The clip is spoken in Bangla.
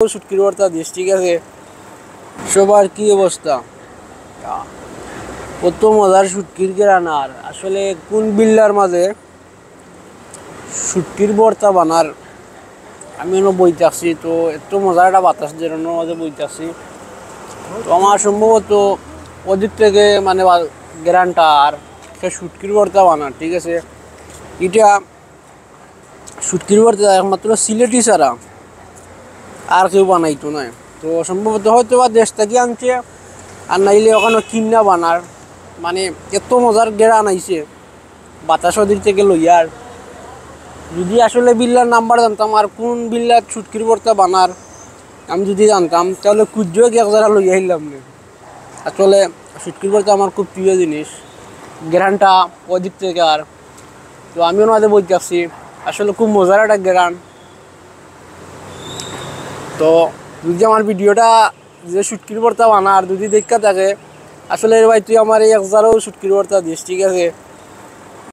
শুটকির ভর্তা দিস, ঠিক আছে? সবার কি অবস্থা? কত মজার শুটকির রান্নার, আসলে কোন বিল্লার মাঝে শুটকির ভর্তা বানার আমি বইতে আসছি, তো এত মজার একটা বাতাস যেরকম মাঝে বইতে আসছি। তো আমার সম্ভবত ওদিক থেকে মানে গ্রানটা আর শুটকির ভর্তা বানার, ঠিক আছে? এটা শুটকির ভর্তা একমাত্র সিলেটি ছাড়া আর কেউ বানাইতো না। তো সম্ভবত হয়তো বা দেশ থেকে আনছে, আর নাইলে ওখানে কিনা বানার, মানে এত মজার গেরান আইছে বাতাস ওদিক থেকে লইয়ার। যদি আসলে বিল্লার নাম্বার জানতাম আর কোন বিল্লার শুটকির ভর্তা বানার আমি যদি জানতাম, তাহলে কুজ্জো এক জায়গা লইয়া আইলাম না। আসলে শুটকির ভর্তা আমার খুব প্রিয় জিনিস, গ্রানটা ওদিক থেকে। আর তো আমিও ওনাদের বলতে আসছি, আসলে খুব মজার একটা গ্রান। তো যদি আমার ভিডিওটা যে শুটকির ভর্তা বানার যদি দেখা থাকে, আসলে ভাই তুই আমার এই 1000ও শুটকির ভর্তা দিস, ঠিক আছে?